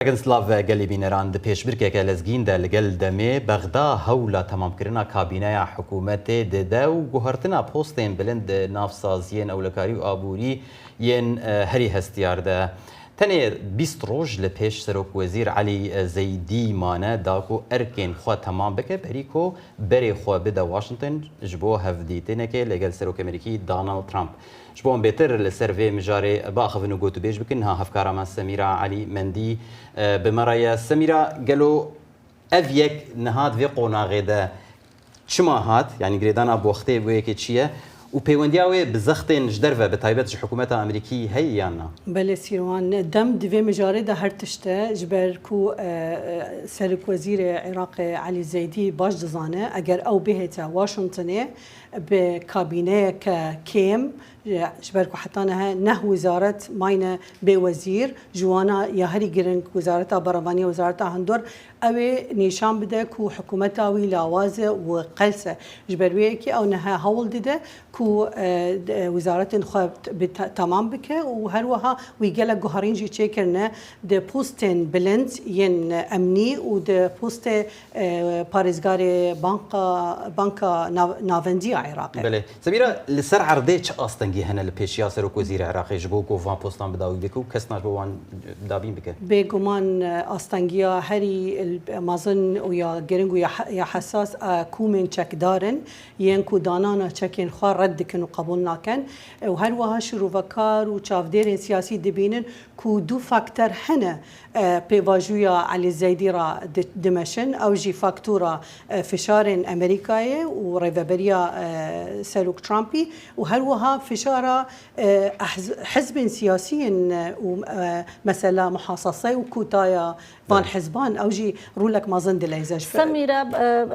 اگن سلاف گلی بینران د پیشبرکه که لزگین ده لگل دمه بغدا هولا تمام کرنا کابینه حکومت ده و گوهرتنا پوستین بلند نافسازین اولکاری و آبوری ین هری هستیار ده تنه 20 روز لپیش سروک وزیر علی زیدی مانه داکو ارکین خوا تمام بکه بریکو بری خوا بده واشنطن جبو هفدیتنه که لگل سروک امریکی دونالد ترامپ جبون بيتر السيرفي مجاري باخذ انه قوتو بيج بكنها هفكارا مع سميرة علي مندي بمرايا سميرة قالوا افيك نهاد في قونا غدا شما هات يعني قريدانا بوختي ويك تشيه وبيوندياوي بزختين جدرفه بتايبت حكومه امريكي هي يانا بله سيروان دم دفي مجاري ده هرتشته جبركو سرك وزير عراق علي زيدي باش دزانه اگر او بهتا واشنطن بكابينه كيم جبركو حتى نه وزاره ماينه بوزير جوانا يا هري جرن وزاره برلمانيه وزاره هندور اوي نشان بده كو حكومتها وي لاوازه وقلسه جبرويكي او نها هول دده كو وزاره خو تمام بك وهروها ويجلا جوهرين جي تشيكرنا د بوستن بلند ين امني ود بوست باريزغاري بانكا نافندي عراقي بله سميرة لسر عرضيش اصلا هنا البيشيا سرك وزير عراقي جبوكو فان بوستان بداوي بكو كسنا جوان دابين بك بيغمان استنجيا هري مازن ويا جرينغو يا حساس كومن تشك دارن ينكو دانانا تشكين خار ردكن وقبولنا كان وهروها شروفكار وشافدير سياسي دبينن كو دو فاكتور هنا بيواجويا على زيديرا دمشن او جي فاكتورا فشار امريكاي وريفابريا سلوك ترامبي وهروها فشارة حزب سياسي ومثلا محاصصي وكوتايا فان حزبان او جي رولك ما زند ليزاش سميرة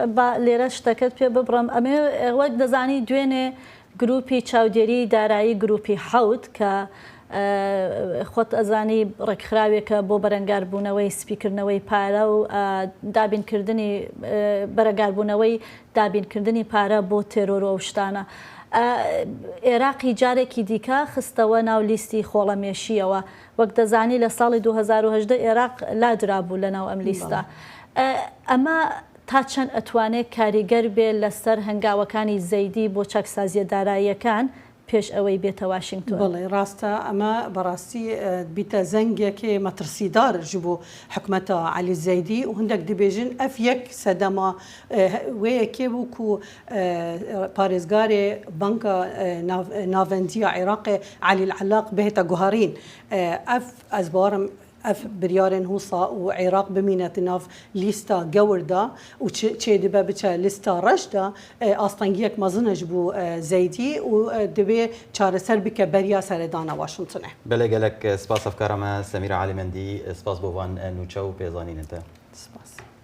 با ليرش تكت بي ببرم امي وقت دزاني دوينه جروبي چاوديري دارایی جروبي حوت ك خۆت ئەزانی ڕێکخراوێکە بۆ بەرەنگاربوونەوەی سپیکردنەوەی پارە و دابینکردنی بەرەنگاربوونەوەی دابینکردنی پارە بۆ تێرۆر و ئەو شتانە. عێراقی جارێکی دیکە خستەوە ناو لیستی خۆڵەمێشیەوە وەک دەزانی لە ساڵی 2010 عێراق لادرابوو لەناو ئەم لیستە. ئەمە تا چەند ئەتوانێت کاریگەر بێ لەسەر هەنگاوەکانی زەیدی بۆ چەکسازیە داراییەکان پیش اوی بیت واشنطن. بله راسته اما براستی بیت زنگی که مترسیدار جبو حکمت علی زیدی و هندک دیبیجن اف یک صدما و که بو کو پارزگار بانک ناوندی عراق علی العلاق بهتا جوهرین اف از بارم اف بريارن هوصا وعراق بمينة ناف ليستا جوردا وتشي دبا بتا ليستا رشدا اصطنجيك مازنج بو زيدي ودبي چار سر بك بريا سردانا واشنطن. بله گلک سپاس افکارم سميرة علي مندي سپاس بوان نوچو پیزانین انت. سپاس.